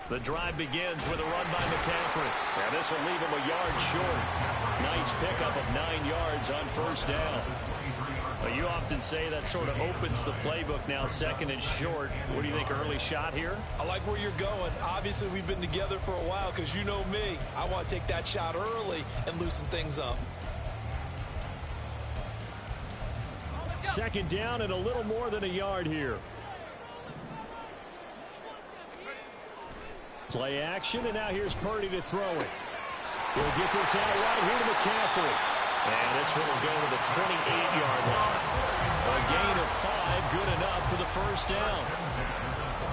The drive begins with a run by McCaffrey. And this will leave him a yard short. Nice pickup of 9 yards on first down. Well, you often say that sort of opens the playbook now, second and short. What do you think, early shot here? I like where you're going. Obviously, we've been together for a while because you know me. I want to take that shot early and loosen things up. Second down and a little more than a yard here. Play action, and now here's Purdy to throw it. We'll get this out right here to McCaffrey. And this one will go to the 28-yard line. A gain of 5, good enough for the first down.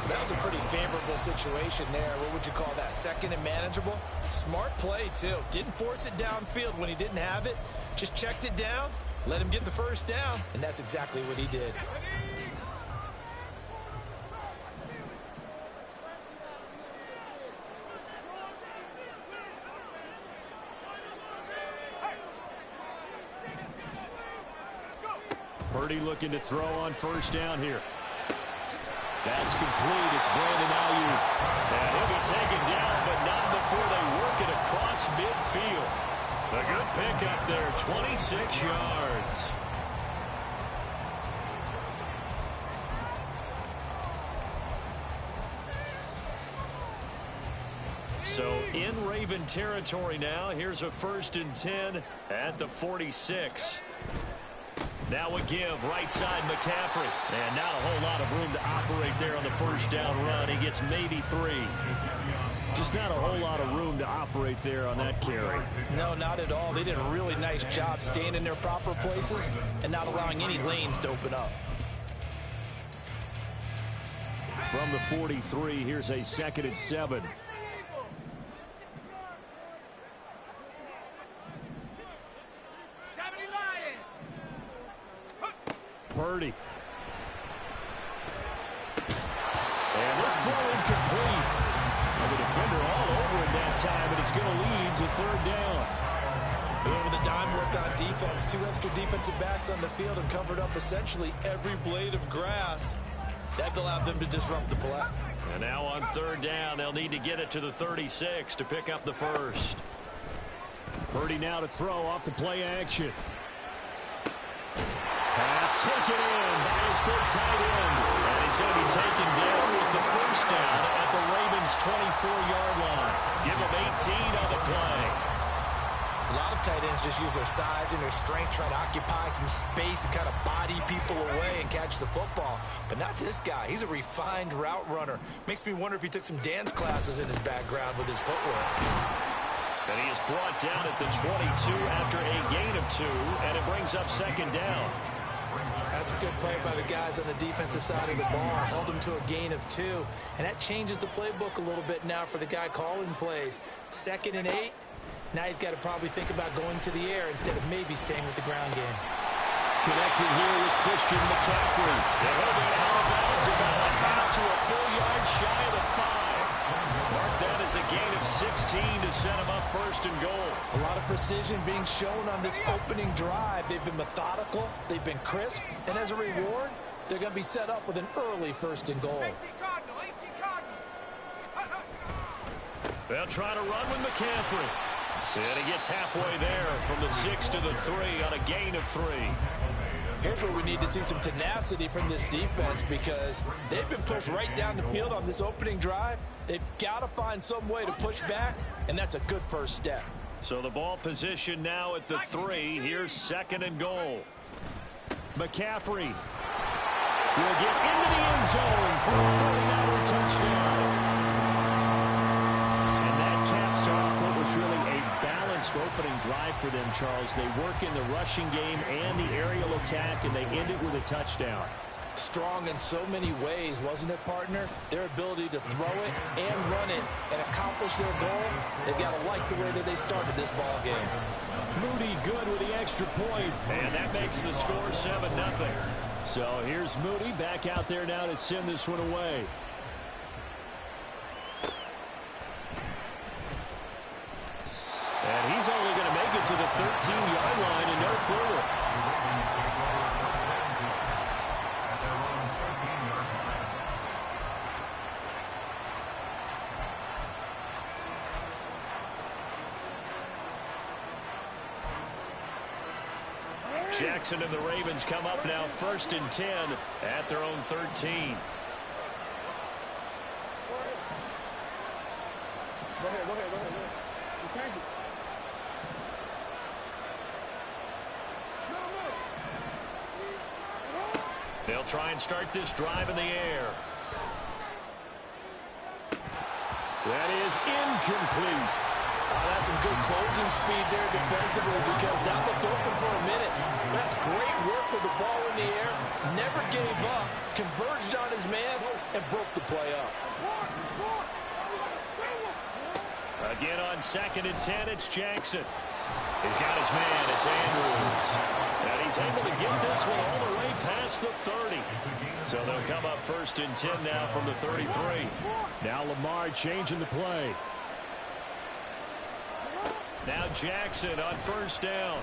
That was a pretty favorable situation there. What would you call that? Second and manageable? Smart play, too. Didn't force it downfield when he didn't have it. Just checked it down, let him get the first down, and that's exactly what he did. Purdy looking to throw on first down here. That's complete. It's Brandon Ayuk. And he'll be taken down, but not before they work it across midfield. A good pickup there, 26 yards. So in Raven territory now. Here's a 1st and 10 at the 46. Now a give, right side McCaffrey. And not a whole lot of room to operate there on the first down run. He gets maybe 3. Just not a whole lot of room to operate there on that carry. No, not at all. They did a really nice job staying in their proper places and not allowing any lanes to open up. From the 43, here's a 2nd and 7. Purdy. And this throw incomplete. And the defender all over it that time, and it's going to lead to 3rd down. And with the dime work on defense, 2 extra defensive backs on the field and covered up essentially every blade of grass. That allowed them to disrupt the play. And now on 3rd down, they'll need to get it to the 36 to pick up the first. Purdy now to throw off the play action. Pass taken in by his big tight end. And he's going to be taken down with the first down at the Ravens' 24-yard line. Give him 18 on the play. A lot of tight ends just use their size and their strength, trying to occupy some space and kind of body people away and catch the football. But not this guy. He's a refined route runner. Makes me wonder if he took some dance classes in his background with his footwork. And he is brought down at the 22 after a gain of 2, and it brings up 2nd down. That's a good play by the guys on the defensive side of the ball. Held him to a gain of 2. And that changes the playbook a little bit now for the guy calling plays. 2nd and 8. Now he's got to probably think about going to the air instead of maybe staying with the ground game. Connected here with Christian McCaffrey. They're holding out of bounds about a half to a full yard shy of the 5. Mark that as a gain of 16 to set him up 1st and goal. A lot of precision being shown on this opening drive. They've been methodical, they've been crisp, and as a reward, they're going to be set up with an early 1st and goal. They'll try to run with McCaffrey. And he gets halfway there from the 6 to the 3 on a gain of 3. Here's where we need to see some tenacity from this defense because they've been pushed right down the field on this opening drive. They've got to find some way to push back, and that's a good first step. So the ball position now at the 3. Here's 2nd and goal. McCaffrey will get into the end zone for a 49er touchdown. And that caps off what was really a balanced opening drive for them, Charles. They work in the rushing game and the aerial attack, and they end it with a touchdown. Strong in so many ways, wasn't it, partner? Their ability to throw it and run it and accomplish their goal, they've got to like the way that they started this ball game. Moody good with the extra point, and that makes the score 7-0. So here's Moody back out there now to send this one away. And he's only going to make it to the 13-yard line and no further. Jackson and the Ravens come up now 1st and 10 at their own 13. Go ahead. You change it. They'll try and start this drive in the air. That is incomplete. That's some good closing speed there defensively because that looked open for a minute. That's great work with the ball in the air. Never gave up, converged on his man, and broke the play up. Again on 2nd and 10, it's Jackson. He's got his man, it's Andrews. And he's able to get this one all the way past the 30. So they'll come up 1st and 10 now from the 33. Now Lamar changing the play. Now Jackson on 1st down.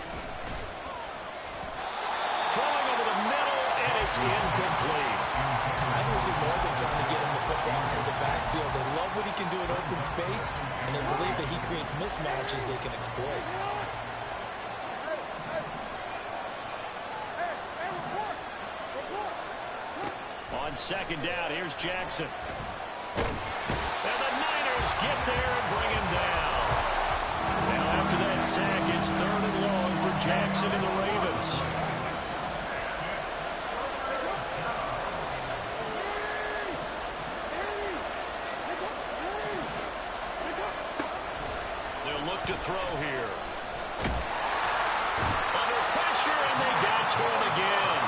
Throwing over the middle, and it's incomplete. I don't see more than trying to get him the football out of the backfield. They love what he can do in open space, and they believe that he creates mismatches they can exploit. On 2nd down, here's Jackson. And the Niners get there and bring him down. Now after that sack, it's 3rd and long for Jackson and the Ravens. They'll look to throw here. Under pressure, and they got to him again.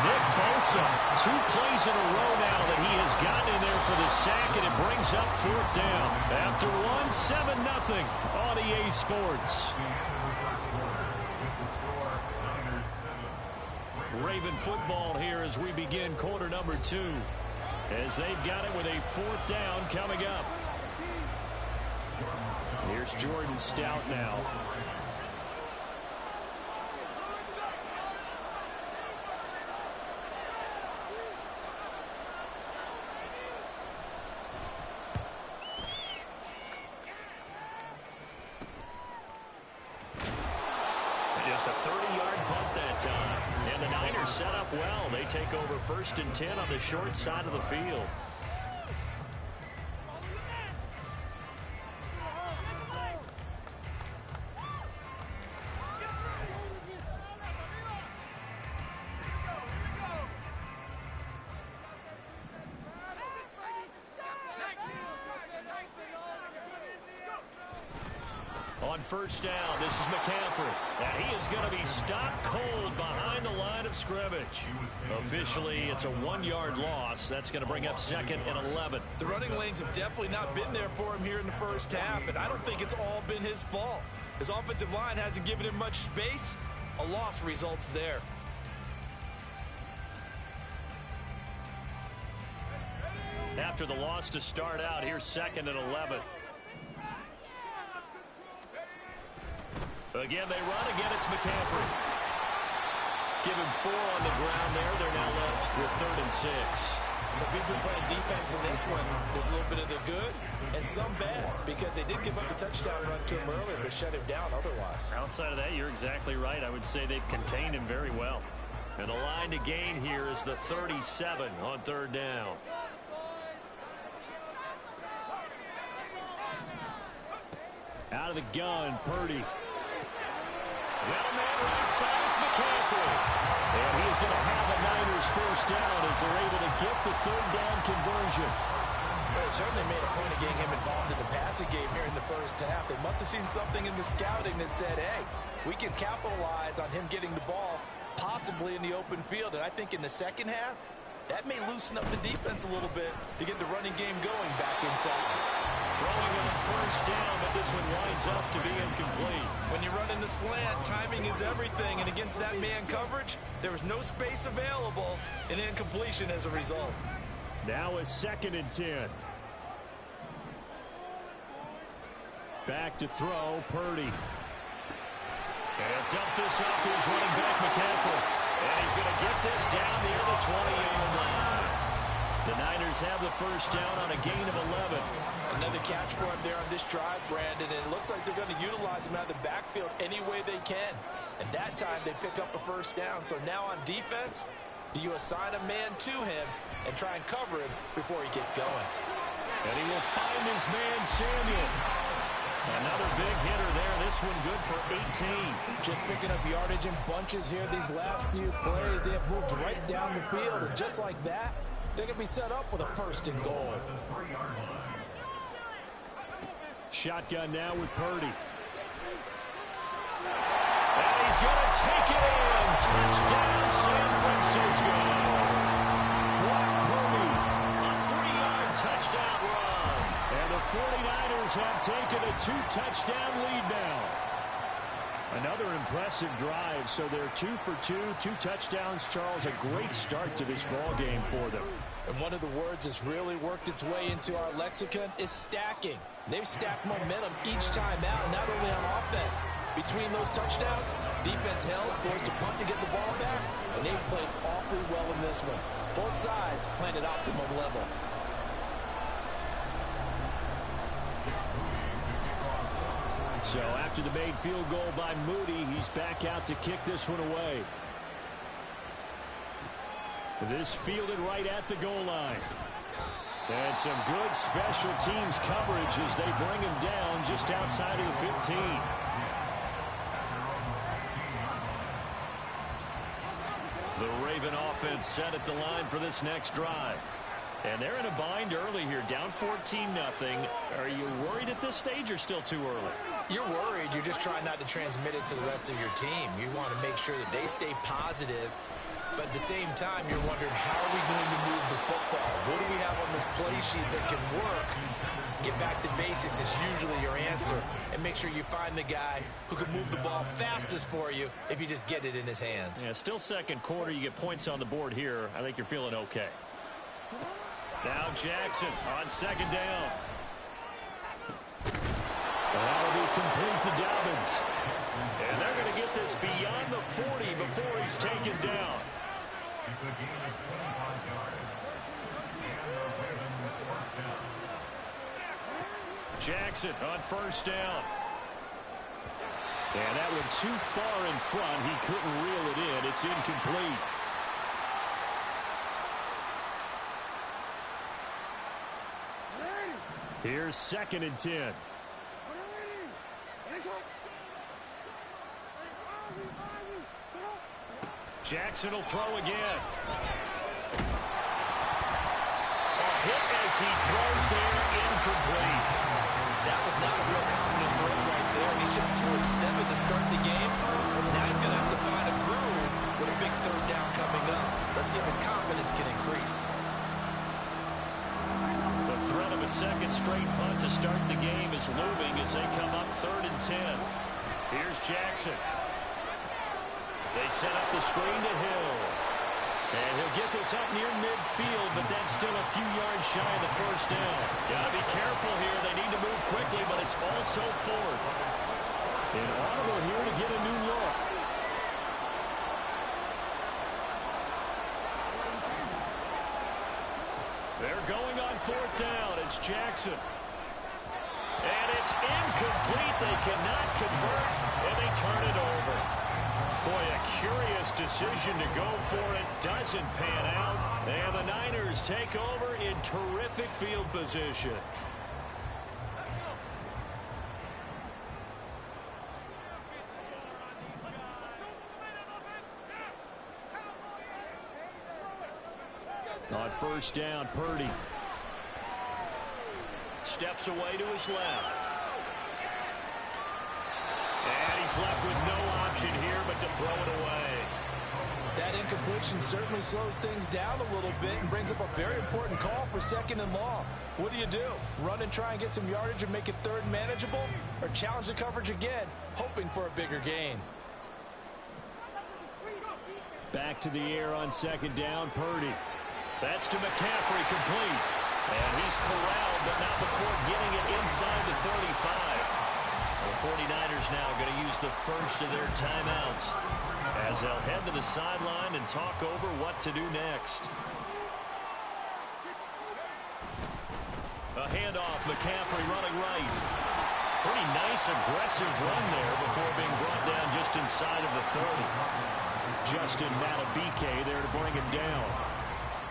Nick Bosa, 2 plays in a row now that he has gotten in there for the sack, and it brings up 4th down. After 7-0 on EA Sports. Raven football here as we begin quarter number 2. As they've got it with a 4th down coming up. Here's Jordan Stout now. Just a 30-yard punt that time. And the Niners set up well. They take over 1st and 10 on the short side of the field. On 1st down, this is McCaffrey. And he is going to be stopped cold behind the line of scrimmage. Officially, it's a 1-yard loss. That's going to bring up 2nd and 11. The running lanes have definitely not been there for him here in the first half, and I don't think it's all been his fault. His offensive line hasn't given him much space. A loss results there. After the loss to start out, here's 2nd and 11. Again, they run. Again, it's McCaffrey. Give him 4 on the ground there. They're now left with 3rd and 6. So if you've been playing defense in this one, there's a little bit of the good and some bad because they did give up the touchdown run to him earlier but shut him down otherwise. Outside of that, you're exactly right. I would say they've contained him very well. And the line to gain here is the 37 on 3rd down. Out of the gun, Purdy. Got a man right side, it's McCaffrey. And he's going to have a Niners 1st down as they're able to get the 3rd down conversion. Well, it certainly made a point of getting him involved in the passing game here in the first half. They must have seen something in the scouting that said, hey, we can capitalize on him getting the ball possibly in the open field. And I think in the second half, that may loosen up the defense a little bit to get the running game going back inside. Throwing on 1st down, but this one winds up to be incomplete. When you run in the slant, timing is everything, and against that man coverage, there was no space available, and incompletion as a result. Now a 2nd and 10. Back to throw, Purdy. And dump this off to his running back, McCaffrey. And he's going to get this down near the 20-yard line. The Niners have the first down on a gain of 11. Another catch for him there on this drive, Brandon, and it looks like they're going to utilize him out of the backfield any way they can. And that time they pick up a first down. So now on defense, do you assign a man to him and try and cover him before he gets going? And he will find his man, Samuel. Another big hitter there. This one good for 18. Just picking up yardage in bunches here these last few plays. They have moved right down the field. And just like that, they can be set up with a first and goal. Shotgun now with Purdy. And he's going to take it in. Touchdown, San Francisco. Brock Purdy, a 3-yard touchdown run. And the 49ers have taken a 2-touchdown lead now. Another impressive drive, so they're 2 for 2, 2 touchdowns. Charles, a great start to this ball game for them. And one of the words that's really worked its way into our lexicon is stacking. They've stacked momentum each time out, not only on offense. Between those touchdowns, defense held, forced a punt to get the ball back, and they've played awfully well in this one. Both sides playing at optimum level. So after the made field goal by Moody, he's back out to kick this one away. This fielded right at the goal line. And some good special teams coverage as they bring him down just outside of the 15. The Raven offense set at the line for this next drive. And they're in a bind early here, down 14-0. Are you worried at this stage or still too early? You're worried. You're just trying not to transmit it to the rest of your team. You want to make sure that they stay positive. But at the same time, you're wondering, how are we going to move the football? What do we have on this play sheet that can work? Get back to basics is usually your answer. And make sure you find the guy who can move the ball fastest for you if you just get it in his hands. Yeah, still second quarter. You get points on the board here. I think you're feeling okay. Now Jackson on second down. That'll be complete to Dobbins. And they're going to get this beyond the 40 before he's taken down. Jackson on first down. And that one too far in front. He couldn't reel it in. It's incomplete. Here's 2nd and 10. Jackson will throw again. A hit as he throws there, incomplete. That was not a real confident throw right there. And he's just 2 of 7 to start the game. Now he's going to have to find a groove with a big third down coming up. Let's see if his confidence can increase. The threat of a second straight punt to start the game is looming as they come up 3rd and 10. Here's Jackson. They set up the screen to Hill. And he'll get this up near midfield, but that's still a few yards shy of the first down. Got to be careful here. They need to move quickly, but it's also 4th. An audible here to get a new look. They're going on 4th down. It's Jackson. And it's incomplete. They cannot convert, and they turn it over. Boy, a curious decision to go for it. Doesn't pan out. And the Niners take over in terrific field position. On first down, Purdy. Steps away to his left. And he's left with no option here but to throw it away. That incompletion certainly slows things down a little bit and brings up a very important call for 2nd and long. What do? Run and try and get some yardage and make it 3rd manageable? Or challenge the coverage again, hoping for a bigger gain? Back to the air on 2nd down, Purdy. That's to McCaffrey, complete. And he's corralled, but not before getting it inside the 35. The 49ers now going to use the first of their timeouts as they'll head to the sideline and talk over what to do next. handoff. McCaffrey running right. Pretty nice, aggressive run there before being brought down just inside of the 30. Justin Matabike there to bring him down.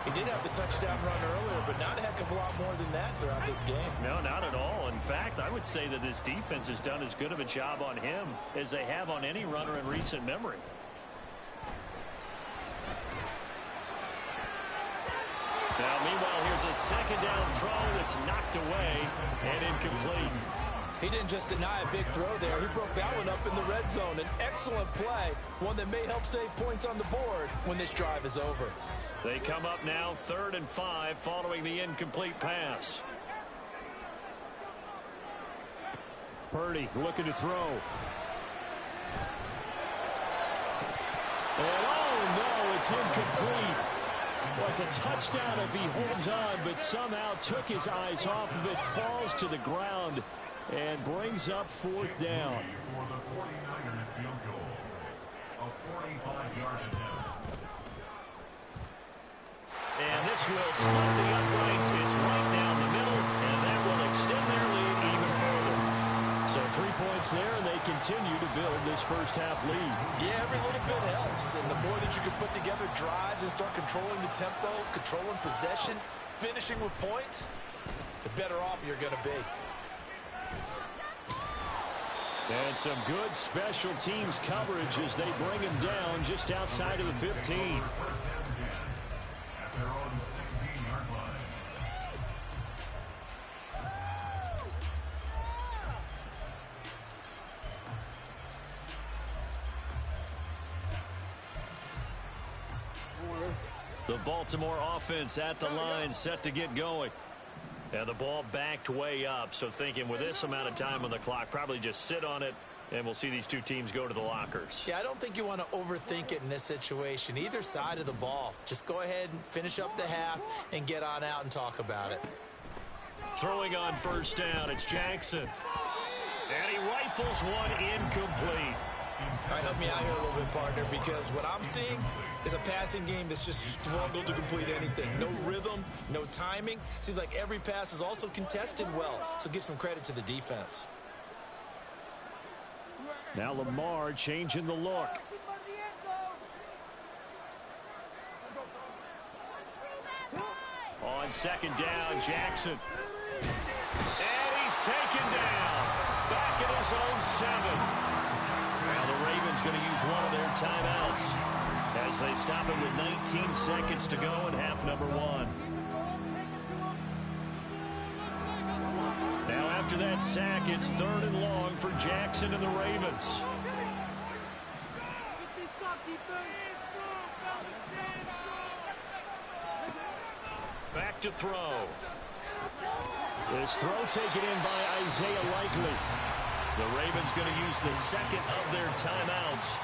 He did have the touchdown run earlier, but not a heck of a lot more than that throughout this game. No, not at all. In fact, I would say that this defense has done as good of a job on him as they have on any runner in recent memory. Now, meanwhile, here's a second down throw that's knocked away and incomplete. He didn't just deny a big throw there. He broke that one up in the red zone. An excellent play, one that may help save points on the board when this drive is over. They come up now 3rd and 5 following the incomplete pass. Purdy looking to throw. And oh no, it's incomplete. Well, it's a touchdown if he holds on, but somehow took his eyes off of it, falls to the ground, and brings up 4th down. And this will split the uprights. It's right down the middle, and that will extend their lead even further. So 3 points there, and they continue to build this first half lead. Yeah, every little bit helps. And the more that you can put together drives and start controlling the tempo, controlling possession, finishing with points, the better off you're going to be. And some good special teams coverage as they bring him down just outside of the 15. The Baltimore offense at the line, set to get going. And the ball backed way up, so thinking with this amount of time on the clock, probably just sit on it, and we'll see these two teams go to the lockers. Yeah, I don't think you want to overthink it in this situation. Either side of the ball. Just go ahead and finish up the half and get on out and talk about it. Throwing on 1st down, it's Jackson. And he rifles one incomplete. All right, help me out here a little bit, partner, because what I'm seeing is a passing game that's just struggled to complete anything. No rhythm, no timing. Seems like every pass is also contested well, so give some credit to the defense. Now Lamar changing the look. On 2nd down, Jackson. And he's taken down. Back at his own 7. Now the Ravens going to use one of their timeouts as they stop it with 19 seconds to go in half number 1. Now after that sack, it's 3rd and long for Jackson and the Ravens. Back to throw. This throw taken in by Isaiah Likely. The Ravens going to use the 2nd of their timeouts.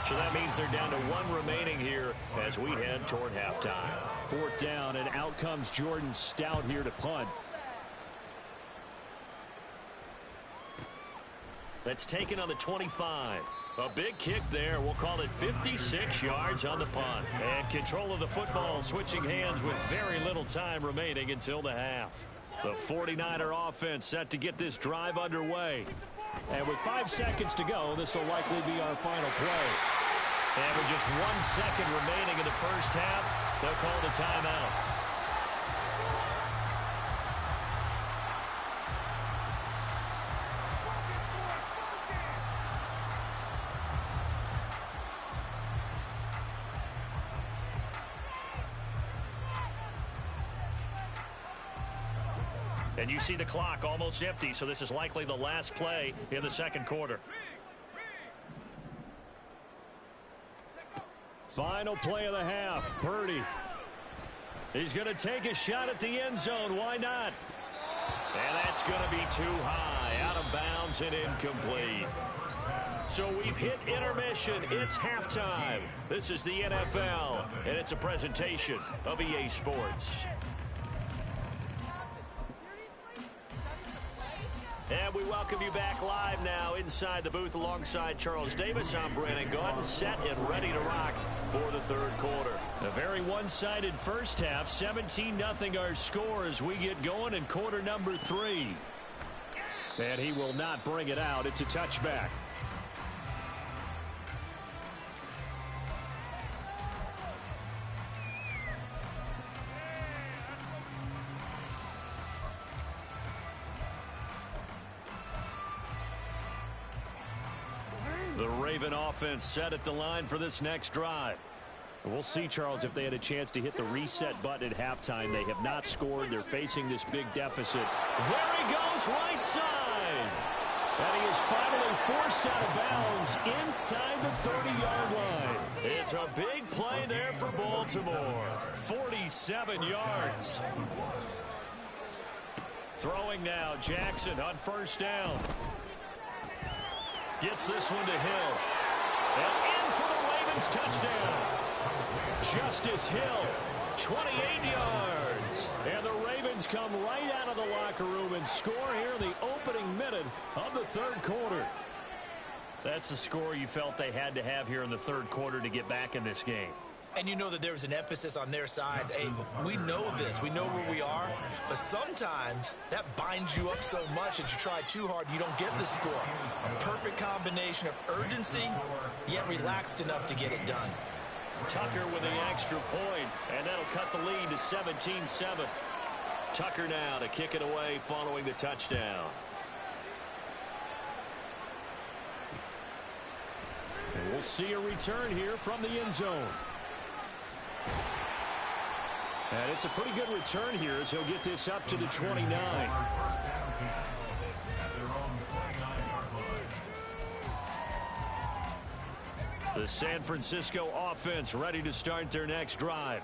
So that means they're down to 1 remaining here as we head toward halftime. 4th down, and out comes Jordan Stout here to punt. That's taken on the 25. A big kick there. We'll call it 56 yards on the punt. And control of the football switching hands with very little time remaining until the half. The 49er offense set to get this drive underway. And with 5 seconds to go, this will likely be our final play. And with just 1 second remaining in the first half, they'll call the timeout. And you see the clock almost empty, so this is likely the last play in the 2nd quarter. Final play of the half. Purdy. He's going to take a shot at the end zone. Why not? And that's going to be too high. Out of bounds and incomplete. So we've hit intermission. It's halftime. This is the NFL, and it's a presentation of EA Sports. And we welcome you back live now inside the booth alongside Charles Davis. I'm Brandon Gaudin, set and ready to rock for the third quarter. A very one-sided first half, 17-0 our score as we get going in quarter number 3. And he will not bring it out. It's a touchback. The Raven offense set at the line for this next drive. We'll see, Charles, if they had a chance to hit the reset button at halftime. They have not scored. They're facing this big deficit. There he goes, right side. And he is finally forced out of bounds inside the 30-yard line. It's a big play there for Baltimore. 47 yards. Throwing now, Jackson on first down. Gets this one to Hill. And in for the Ravens touchdown. Justice Hill, 28 yards. And the Ravens come right out of the locker room and score here in the opening minute of the third quarter. That's a score you felt they had to have here in the third quarter to get back in this game. And you know that there was an emphasis on their side. Hey, we know this. We know where we are. But sometimes that binds you up so much that you try too hard, you don't get the score. A perfect combination of urgency, yet relaxed enough to get it done. Tucker with the extra point, and that'll cut the lead to 17-7. Tucker now to kick it away following the touchdown. And we'll see a return here from the end zone. And it's a pretty good return here as he'll get this up to the 29. The San Francisco offense ready to start their next drive.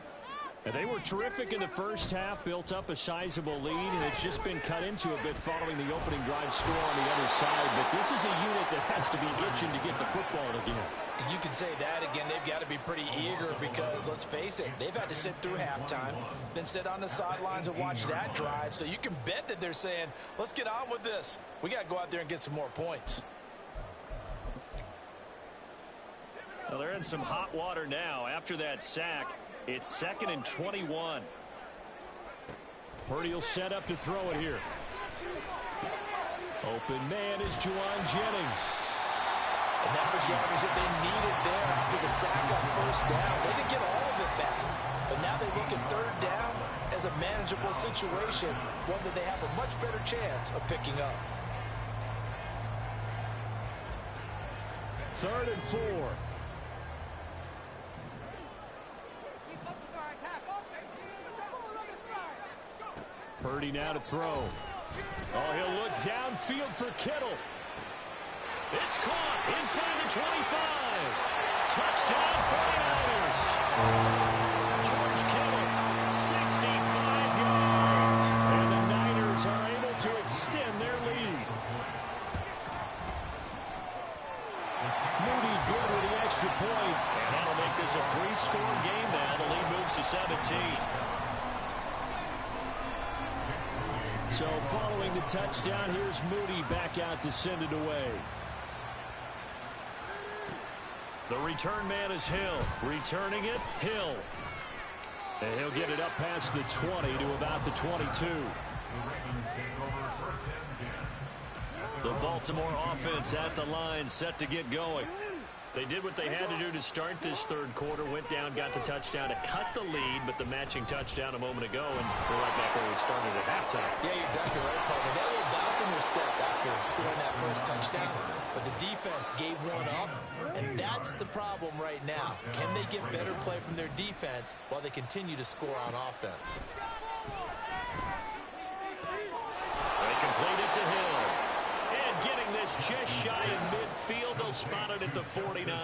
And they were terrific in the first half, built up a sizable lead, and it's just been cut into a bit following the opening drive score on the other side. But this is a unit that has to be itching to get the football again. And you can say that again. They've got to be pretty eager because, let's face it, they've had to sit through halftime, then sit on the sidelines and watch that drive. So you can bet that they're saying, let's get on with this. We got to go out there and get some more points. Well, they're in some hot water now. After that sack, it's 2nd and 21. Purdy will set up to throw it here. Open man is Juwan Jennings. And that was yardage that they needed there after the sack on first down. They didn't get all of it back. But now they look at third down as a manageable situation, one that they have a much better chance of picking up. 3rd and 4. Purdy now to throw. Oh, he'll look downfield for Kittle. It's caught inside the 25. Touchdown 49ers. George Kittle, 65 yards. And the Niners are able to extend their lead. Moody good with the extra point. And that'll make this a 3-score game now. The lead moves to 17. So following the touchdown, here's Moody back out to send it away. The return man is Hill. Returning it, Hill. And he'll get it up past the 20 to about the 22. The Baltimore offense at the line, set to get going. They did what they had to do to start this third quarter, went down, got the touchdown to cut the lead, but the matching touchdown a moment ago, and we're right back where we started at halftime. Yeah, you're exactly right, partner. They had a little bounce in their step after scoring that first touchdown, but the defense gave one up, and that's the problem right now. Can they get better play from their defense while they continue to score on offense? They complete it to Hill. And getting this just shy of midfield, they'll spot it at the 49.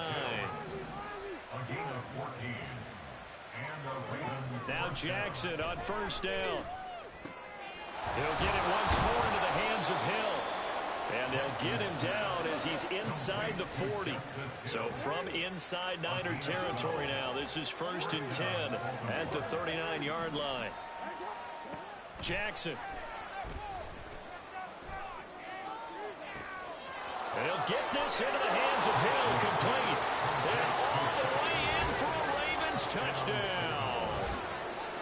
Now Jackson on first down. He'll get it once more into the hands of Hill. And they'll get him down as he's inside the 40. So from inside Niner territory now, this is 1st and 10 at the 39-yard line. Jackson. And he'll get this into the hands of Hill, complete. And all the way in for a Ravens touchdown.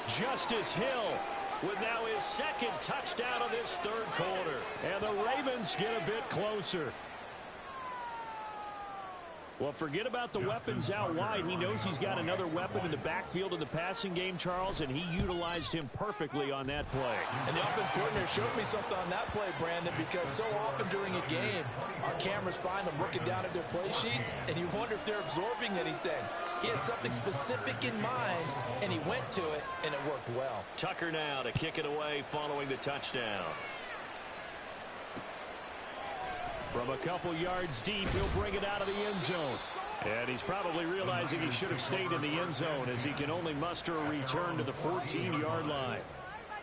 Justice Hill with now his second touchdown of this third quarter. And the Ravens get a bit closer. Well, forget about the weapons out wide. He knows he's got another weapon in the backfield in the passing game, Charles, and he utilized him perfectly on that play. And the offense coordinator showed me something on that play, Brandon, because so often during a game, our cameras find them looking down at their play sheets, and you wonder if they're absorbing anything. He had something specific in mind, and he went to it, and it worked well. Tucker now to kick it away following the touchdown. From a couple yards deep, he'll bring it out of the end zone. And he's probably realizing he should have stayed in the end zone as he can only muster a return to the 14-yard line.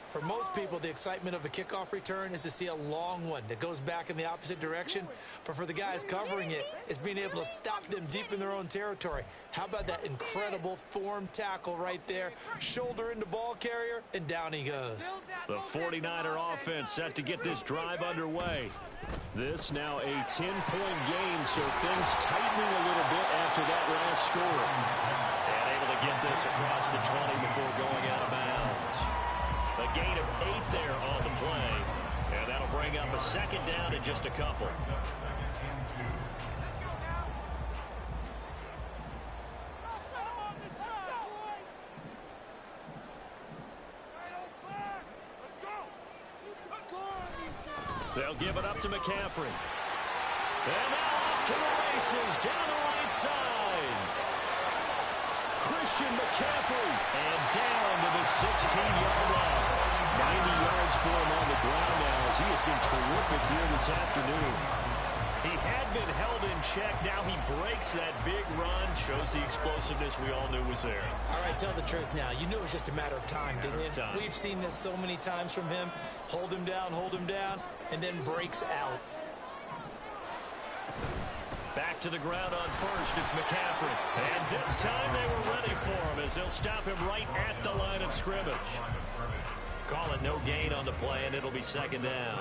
For most people, the excitement of a kickoff return is to see a long one that goes back in the opposite direction. But for the guys covering it, it's being able to stop them deep in their own territory. How about that incredible form tackle right there? Shoulder into ball carrier, and down he goes. The 49er offense set to get this drive underway. This now a 10-point game, so things tightening a little bit after that last score. And able to get this across the 20 before going out of bounds. A gain of 8 there on the play. And that'll bring up a second down in just a couple. They'll give it up to McCaffrey. And now off to the races down the right side. Christian McCaffrey. And down to the 16-yard line. 90 yards for him on the ground now as he has been terrific here this afternoon. He had been held in check. Now he breaks that big run. Shows the explosiveness we all knew was there. All right, tell the truth now. You knew it was just a matter of time, didn't you? We've seen this so many times from him. Hold him down, and then breaks out. Back to the ground on first. It's McCaffrey. And this time they were ready for him as they'll stop him right at the line of scrimmage. Call it no gain on the play, and it'll be second down.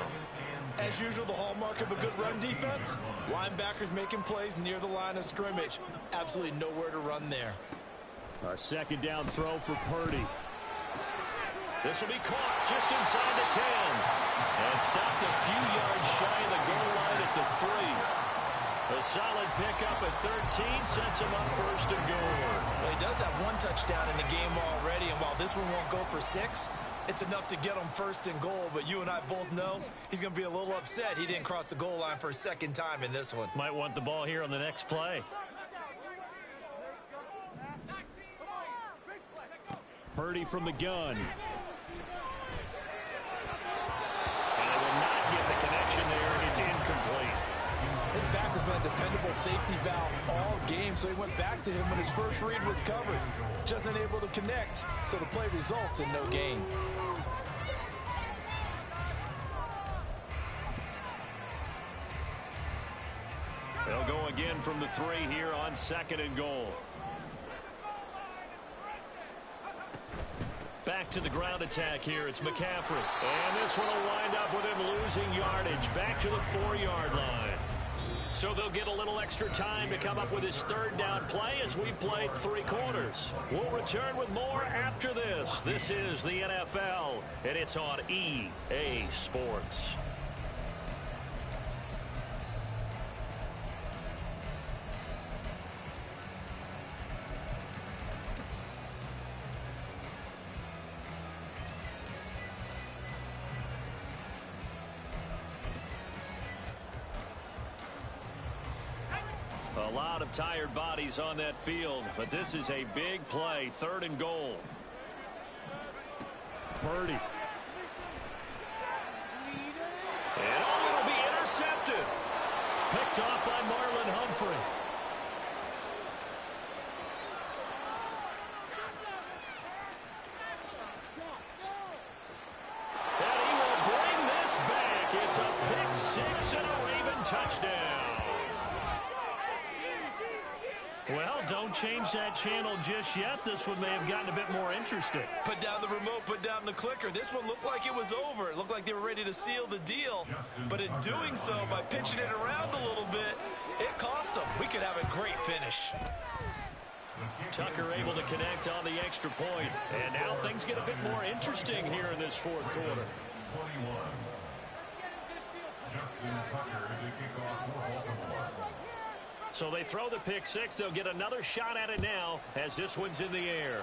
As usual, the hallmark of a good run defense, linebackers making plays near the line of scrimmage. Absolutely nowhere to run there. A second down throw for Purdy. This will be caught just inside the 10. And stopped a few yards shy of the goal line at the 3. A solid pickup at 13 sets him up first and goal. Well, he does have one touchdown in the game already, and while this one won't go for 6, it's enough to get him first and goal. But you and I both know he's going to be a little upset he didn't cross the goal line for a second time in this one. Might want the ball here on the next play. Purdy from the gun. And they will not get the connection there, and it's incomplete. His back has been a dependable safety valve all game, so he went back to him when his first read was covered. Just unable to connect, so the play results in no gain. They'll go again from the 3 here on second and goal. Back to the ground attack here. It's McCaffrey. And this one will wind up with him losing yardage back to the 4-yard line. So they'll get a little extra time to come up with his third down play as we've played 3 quarters. We'll return with more after this. This is the NFL, and it's on EA Sports. A lot of tired bodies on that field, but this is a big play, 3rd and goal. Purdy. And it'll be intercepted. Picked off by Marlon Humphrey. And he will bring this back. It's a pick 6 and a Raven touchdown. Well, don't change that channel just yet. This one may have gotten a bit more interesting. Put down the remote, put down the clicker. This one looked like it was over. It looked like they were ready to seal the deal. But in doing so, by pitching it around a little bit, it cost them. We could have a great finish. Tucker able to connect on the extra point. And now things get a bit more interesting here in this fourth quarter. So they throw the pick six. They'll get another shot at it now as this one's in the air.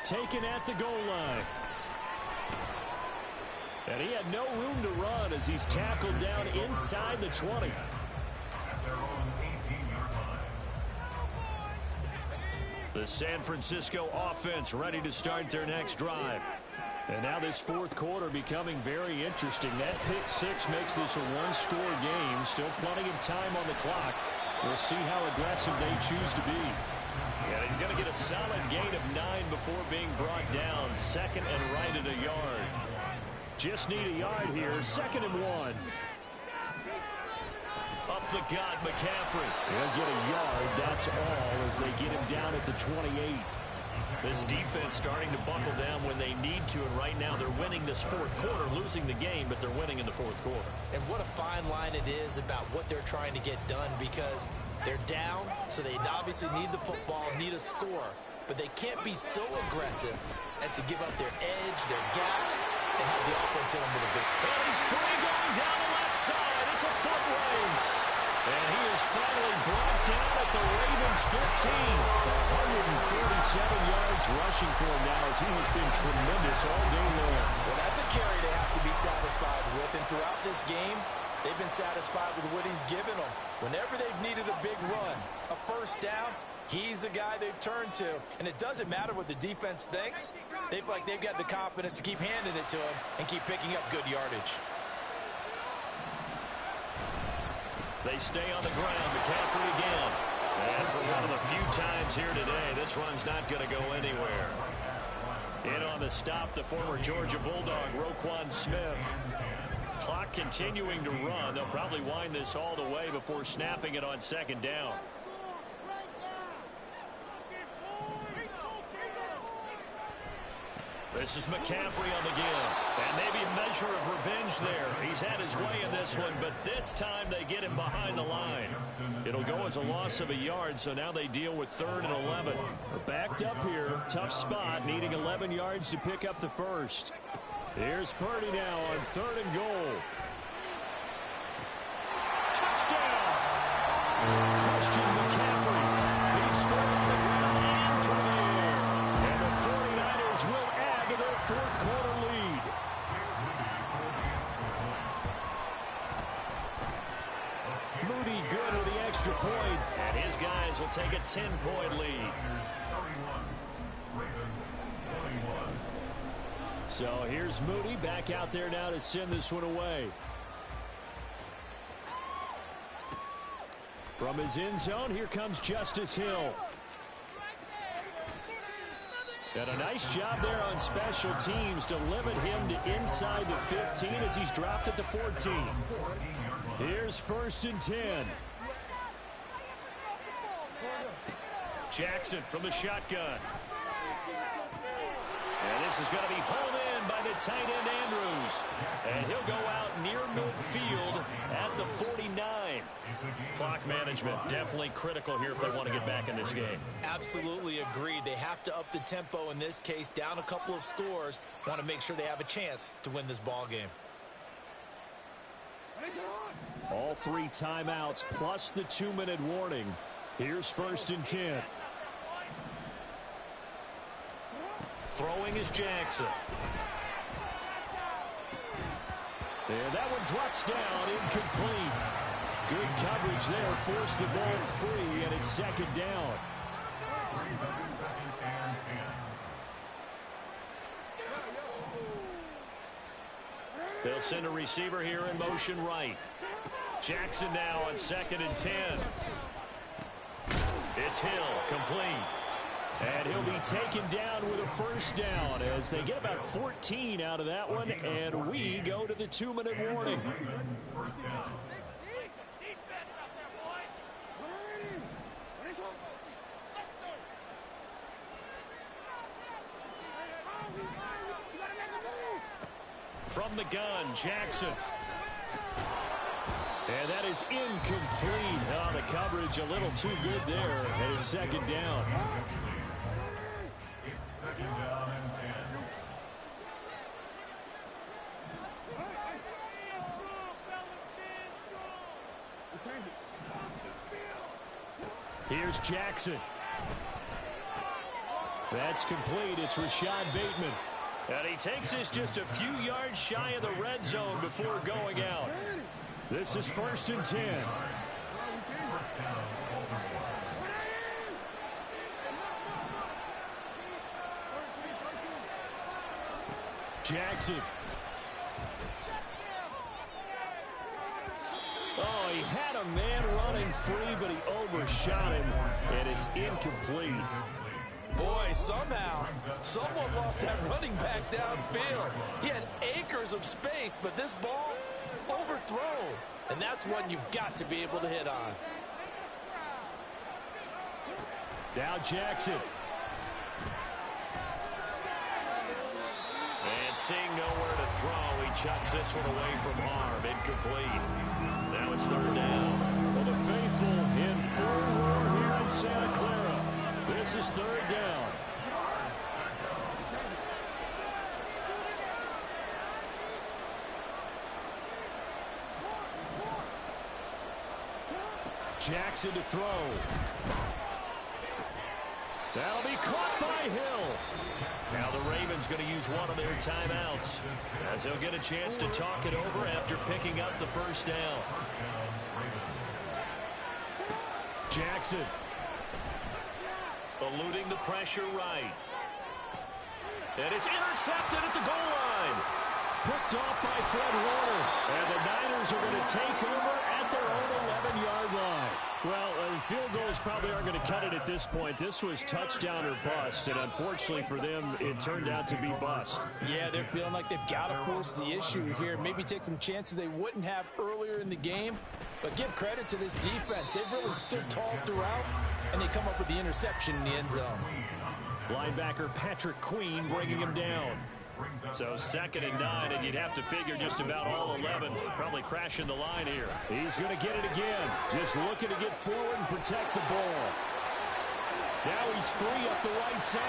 Taken at the goal line. And he had no room to run as he's tackled down inside the 20. The San Francisco offense ready to start their next drive. And now this fourth quarter becoming very interesting. That pick six makes this a one-score game. Still plenty of time on the clock. We'll see how aggressive they choose to be. Yeah, he's going to get a solid gain of 9 before being brought down. Second and right at a yard. Just need a yard here. Second and 1. Up the gut, McCaffrey. He'll get a yard, that's all, as they get him down at the 28. This defense starting to buckle down when they need to, and right now they're winning this fourth quarter, losing the game, but they're winning in the fourth quarter. And what a fine line it is about what they're trying to get done, because they're down, so they obviously need the football, need a score, but they can't be so aggressive as to give up their edge, their gaps, and have the offense hit them with a big... And he's free going down the left side. It's a foot race. And he is finally brought down at the Ravens 15. 147 yards rushing for him now as he has been tremendous all day long. Well, that's a carry they have to be satisfied with. And throughout this game, they've been satisfied with what he's given them. Whenever they've needed a big run, a first down, he's the guy they've turned to. And it doesn't matter what the defense thinks. They've got the confidence to keep handing it to him and keep picking up good yardage. They stay on the ground. McCaffrey again. And for one of the few times here today, this run's not going to go anywhere. In on the stop, the former Georgia Bulldog, Roquan Smith. Clock continuing to run. They'll probably wind this all the way before snapping it on second down. This is McCaffrey on the give. And maybe a measure of revenge there. He's had his way in this one, but this time they get him behind the line. It'll go as a loss of a yard, so now they deal with 3rd and 11. Backed up here. Tough spot, needing 11 yards to pick up the first. Here's Purdy now on 3rd and goal. Touchdown! Christian McCaffrey. He scored on the ground and through the air. And the 49ers will add to their fourth quarter lead. Moody good with the extra point, and his guys will take a 10-point lead. So here's Moody back out there now to send this one away. From his end zone, here comes Justice Hill. And a nice job there on special teams to limit him to inside the 15 as he's dropped at the 14. Here's 1st and 10. Jackson from the shotgun. And this is going to be pulled in by the tight end Andrews. And he'll go out near midfield at the 49. Clock management definitely critical here if they want to get back in this game. Absolutely agreed. They have to up the tempo in this case, down a couple of scores. Want to make sure they have a chance to win this ball game. All 3 timeouts plus the 2-minute warning. Here's 1st and 10. Throwing is Jackson. And that one drops down, incomplete. Good coverage there, forced the ball free, and it's 2nd down. They'll send a receiver here in motion right. Jackson now on 2nd and 10. It's Hill, complete. And he'll be taken down with a first down as they get about 14 out of that one, and we go to the 2-minute warning. From the gun, Jackson. And that is incomplete. Oh, the coverage a little too good there. And it's second down. It's second down and 10. Here's Jackson. That's complete. It's Rashad Bateman. And he takes this just a few yards shy of the red zone before going out. This is 1st and 10. Jackson. Oh, he had a man running free, but he overshot him, and it's incomplete. Boy, somehow, someone lost that running back downfield. He had acres of space, but this ball overthrown. And that's one you've got to be able to hit on. Now Jackson. And seeing nowhere to throw, he chucks this one away from harm. Incomplete. Now it's 3rd down. Well, the faithful in full roar here in Santa Clara. This is 3rd down. Jackson to throw. That'll be caught by Hill. Now the Ravens going to use one of their timeouts as they'll get a chance to talk it over after picking up the 1st down. Jackson. Eluding the pressure right. And it's intercepted at the goal line. Picked off by Fred Warner. And the Niners are going to take over at their own 11-yard line. Well, field goals probably aren't going to cut it at this point. This was touchdown or bust, and unfortunately for them, it turned out to be bust. Yeah, they're feeling like they've got to force the issue here. Maybe take some chances they wouldn't have earlier in the game. But give credit to this defense. They've really stood tall throughout, and they come up with the interception in the end zone. Linebacker Patrick Queen bringing him down. So 2nd and 9, and you'd have to figure just about all 11 probably crashing the line here. He's going to get it again. Just looking to get forward and protect the ball. Now he's free up the right side.